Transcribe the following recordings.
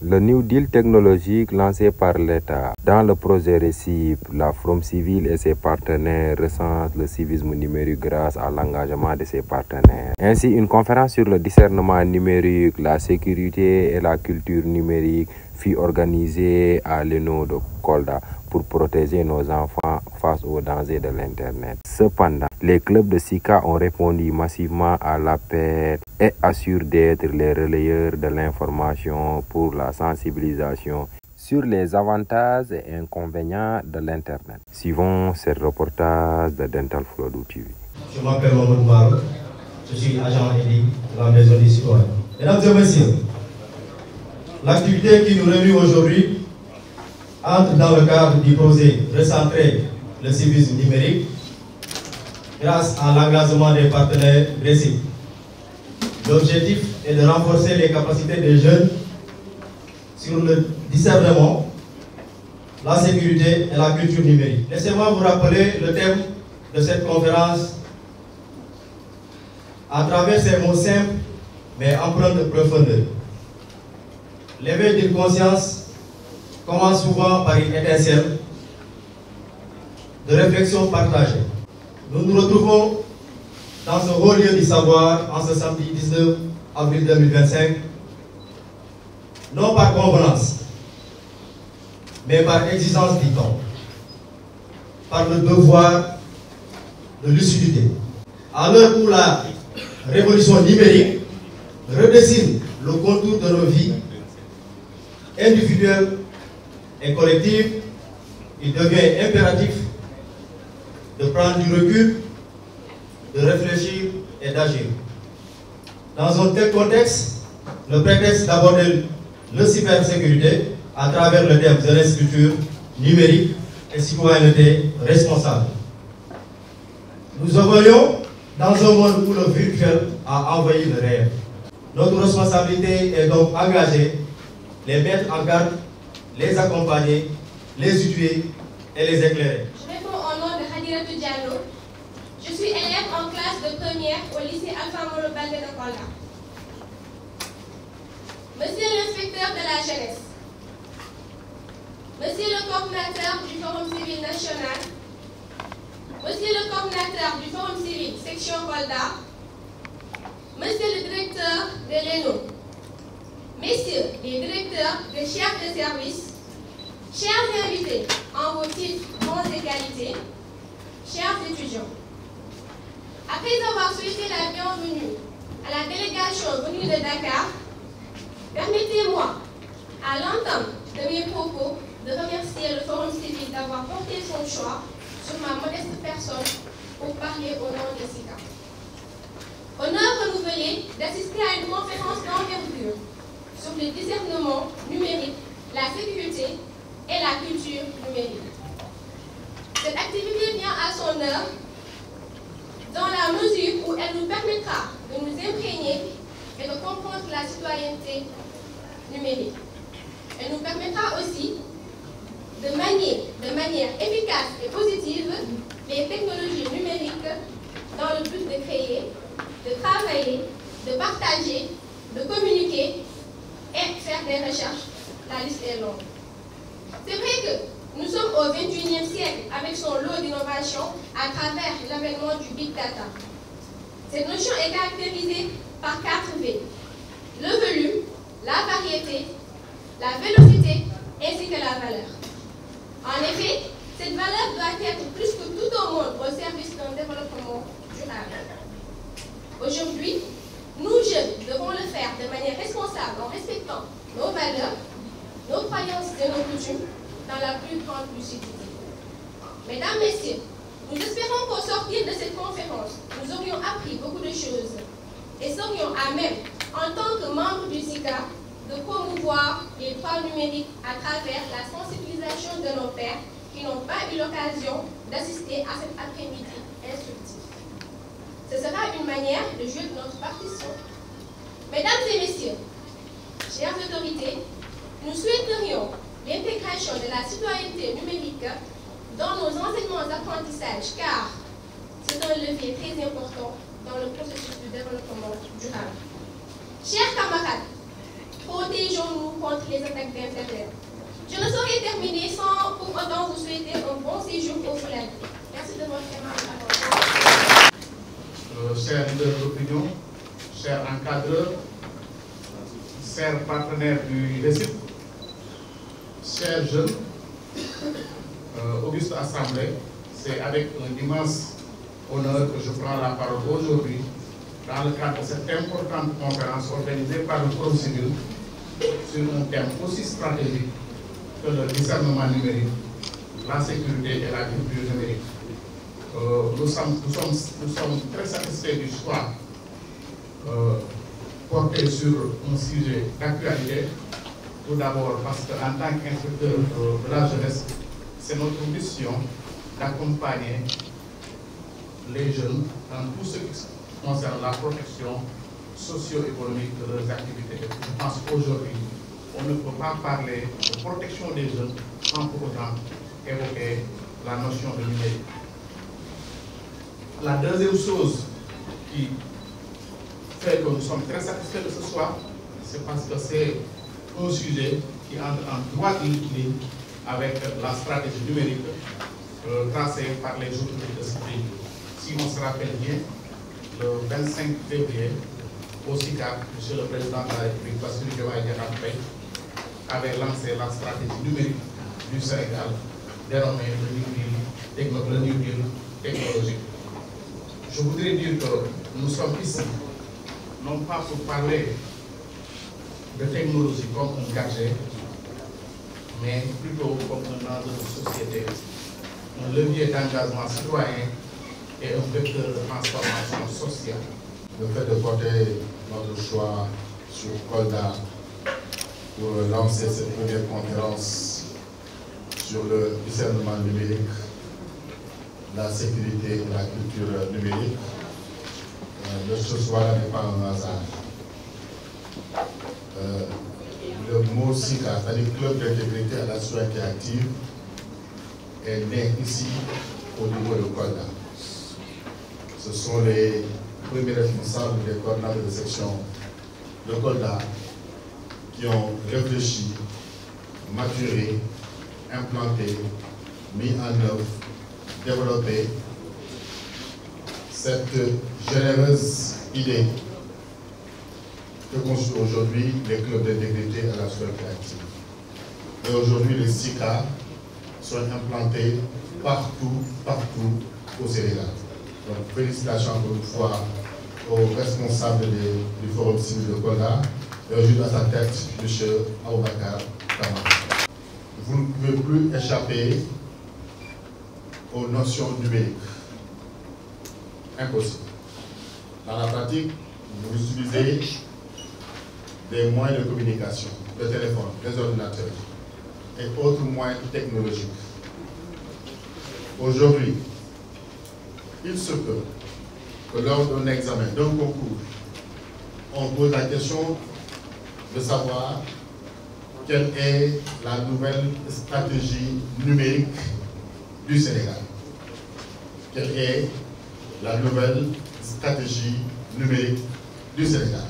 Le New Deal technologique lancé par l'État dans le projet RECIP, la From Civil et ses partenaires recensent le civisme numérique grâce à l'engagement de ses partenaires. Ainsi, une conférence sur le discernement numérique, la sécurité et la culture numérique fut organisée à l'ENO de Kolda pour protéger nos enfants face aux dangers de l'Internet. Cependant, les clubs de SICA ont répondu massivement à l'appel et assurent d'être les relayeurs de l'information pour la sensibilisation sur les avantages et inconvénients de l'Internet. Suivons ce reportage de Dental Floodou TV. Je m'appelle Mamadou Maro, je suis agent éthique de la Maison des Citoyens. Mesdames et messieurs, l'activité qui nous réunit aujourd'hui entre dans le cadre du projet Recentrer le civisme numérique grâce à l'engagement des partenaires RECIP. L'objectif est de renforcer les capacités des jeunes sur le discernement, la sécurité et la culture numérique. Laissez-moi vous rappeler le thème de cette conférence à travers ces mots simples mais empreints de profondeur. L'éveil d'une conscience commence souvent par une étincelle de réflexion partagée. Nous nous retrouvons dans ce haut lieu du savoir en ce samedi 19 avril 2025, non par convenance, mais par exigence du temps, par le devoir de lucidité. À l'heure où la révolution numérique redessine le contour de nos vies individuelles et collectives, il devient impératif de prendre du recul, de réfléchir et d'agir. Dans un tel contexte, le prétexte d'aborder la cybersécurité à travers le thème jeunesse, culture numérique et citoyenneté responsable. Nous évoluons dans un monde où le virtuel a envahi le réel. Notre responsabilité est donc engagée, les mettre en garde, les accompagner, les étudier et les éclairer. Je réponds au nom de Hadiratou Diallo. Je suis élève en classe de première au lycée Alpha Molo Baldé de Kolda. Monsieur l'inspecteur de la jeunesse, Monsieur le coordinateur du Forum civil national, Monsieur le coordinateur du Forum civil section Kolda, Monsieur le directeur de l'ENO, Messieurs les directeurs des chefs de service, chers invités en vos titres, rangs et qualités, chers étudiants, après avoir souhaité la bienvenue à la délégation venue de Dakar, permettez-moi, à l'entame de mes propos, de remercier le Forum civil d'avoir porté son choix sur ma modeste personne pour parler au nom de SICA. Honneur renouvelé d'assister à une conférence d'envergure sur le discernement numérique, la sécurité et la culture numérique. Cette activité vient à son heure dans la mesure où elle nous permettra de nous imprégner et de comprendre la citoyenneté numérique. Elle nous permettra aussi de manier de manière efficace et positive les technologies numériques dans le but de créer, de travailler, de partager, de communiquer et faire des recherches. La liste est longue. C'est vrai que nous sommes au XXIe siècle avec son lot d'innovation à travers l'avènement du Big Data. Cette notion est caractérisée par 4 V. Le volume, la variété, la vélocité ainsi que la valeur. En effet, cette valeur doit être plus que tout au monde au service d'un développement durable. Aujourd'hui, nous jeunes devons le faire de manière responsable en respectant nos valeurs, nos croyances et nos coutumes dans la plus grande lucidité. Mesdames, Messieurs, nous espérons qu'au sortir de cette conférence, nous aurions appris beaucoup de choses et serions à même, en tant que membres du SICA, de promouvoir les droits numériques à travers la sensibilisation de nos pairs qui n'ont pas eu l'occasion d'assister à cet après-midi instructif. Ce sera une manière de jouer de notre partition. Mesdames et messieurs, chères autorités, nous souhaiterions l'intégration de la citoyenneté numérique dans nos enseignements d'apprentissage car c'est un levier très important dans le processus de développement durable. Chers camarades, protégeons-nous contre les attaques d'Internet. Je ne saurais terminer sans pour autant vous souhaiter un bon séjour au soleil. Merci de votre attention. Chers leaders d'opinion, chers encadreurs, chers partenaires du récit, chers jeunes, auguste assemblée, c'est avec un immense honneur que je prends la parole aujourd'hui dans le cadre de cette importante conférence organisée par le Forum civil sur un thème aussi stratégique que le discernement numérique, la sécurité et la culture numérique. Nous sommes très satisfaits du choix porté sur un sujet d'actualité. Tout d'abord parce qu'en tant qu'inspecteur de la jeunesse, c'est notre mission d'accompagner les jeunes dans tout ce qui concerne la protection socio-économique de leurs activités. Je pense qu'aujourd'hui, on ne peut pas parler de protection des jeunes sans pour autant évoquer la notion de numérique. La deuxième chose qui fait que nous sommes très satisfaits de ce soir, c'est parce que c'est un sujet qui entre en droite ligne avec la stratégie numérique tracée par les autorités de ce pays. Si on se rappelle bien, le 25 février, au SICAP, M. le Président de la République, Bassirou Diomaye Diakhar Faye, avait lancé la stratégie numérique du Sénégal, dénommée le New Deal technologique. Je voudrais dire que nous sommes ici, non pas pour parler de technologie comme un gadget, mais plutôt comme un enjeu de société, un levier d'engagement citoyen et un vecteur de transformation sociale. Le fait de porter notre choix sur Kolda pour lancer cette première conférence sur le discernement numérique, la sécurité et la culture numérique, ce choix n'est pas un hasard. Le mot SICA, c'est-à-dire Club d'intégrité à la citoyenneté active, est né ici au niveau de Kolda. Ce sont les premiers responsables des coordinateurs de section de Kolda qui ont réfléchi, maturé, implanté, mis en œuvre, développé cette généreuse idée que constituent aujourd'hui les clubs d'intégrité à la citoyenneté active. Et aujourd'hui, les SICA sont implantés partout au Sénégal. Donc, félicitations encore une fois aux responsables du Forum civil de Kolda et aujourd'hui à sa tête, M. Aboubakar Kamara. Vous ne pouvez plus échapper aux notions numériques. Impossible. Dans la pratique, vous utilisez des moyens de communication, le téléphone, les ordinateurs et autres moyens technologiques. Aujourd'hui, il se peut que lors d'un examen, d'un concours, on pose la question de savoir quelle est la nouvelle stratégie numérique du Sénégal. Quelle est la nouvelle stratégie numérique du Sénégal?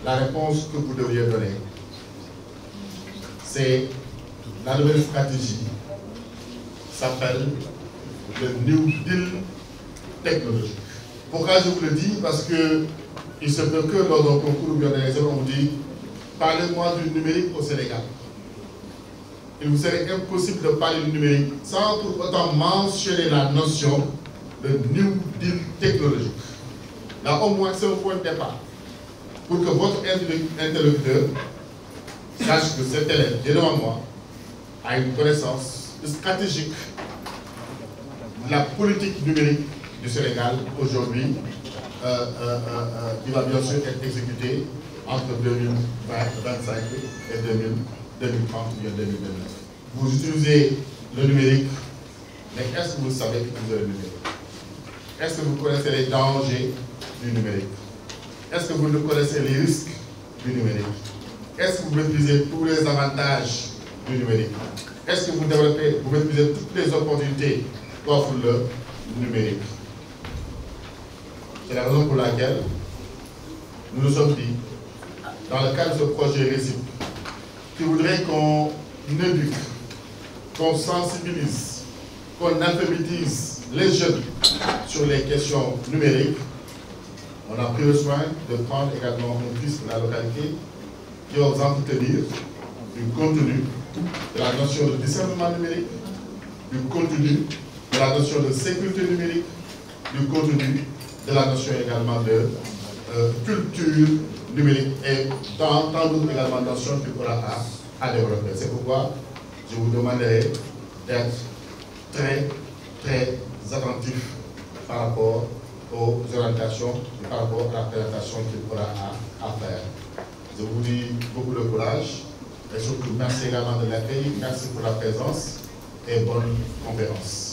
La réponse que vous devriez donner, c'est la nouvelle stratégie s'appelle le New Deal technologique. Pourquoi je vous le dis? Parce que il se peut que lors d'un concours ou bien d'un examen, on vous dit parlez-moi du numérique au Sénégal. Il vous serait impossible de parler du numérique sans pour autant mentionner la notion de New Deal technologique. Là, au moins, c'est un point de départ pour que votre interlocuteur sache que cet élève qui est devant moi a une connaissance stratégique de la politique numérique du Sénégal aujourd'hui, qui va bien sûr être exécutée entre 2025 et 2030 ou 2029. Vous utilisez le numérique, mais est-ce que vous savez utiliser le numérique? Est-ce que vous connaissez les dangers du numérique? Est-ce que vous connaissez les risques du numérique? Est-ce que vous maîtrisez tous les avantages du numérique? Est-ce que vous maîtrisez toutes les opportunités qu'offre le numérique? C'est la raison pour laquelle nous nous sommes dit dans le cadre de ce projet RESIP, qui voudrait qu'on éduque, qu'on sensibilise, qu'on alphabétise les jeunes sur les questions numériques. On a pris le soin de prendre également une piste de la localité qui va vous entretenir du contenu de la notion de discernement numérique, du contenu de la notion de sécurité numérique, du contenu de la notion également de culture numérique et tant d'autres également notions qu'il faudra à développer. C'est pourquoi je vous demanderai d'être très, très attentif par rapport aux orientations et par rapport à la présentation qu'il faudra à faire. Je vous dis beaucoup de courage et surtout merci également de l'accueil, merci pour la présence et bonne conférence.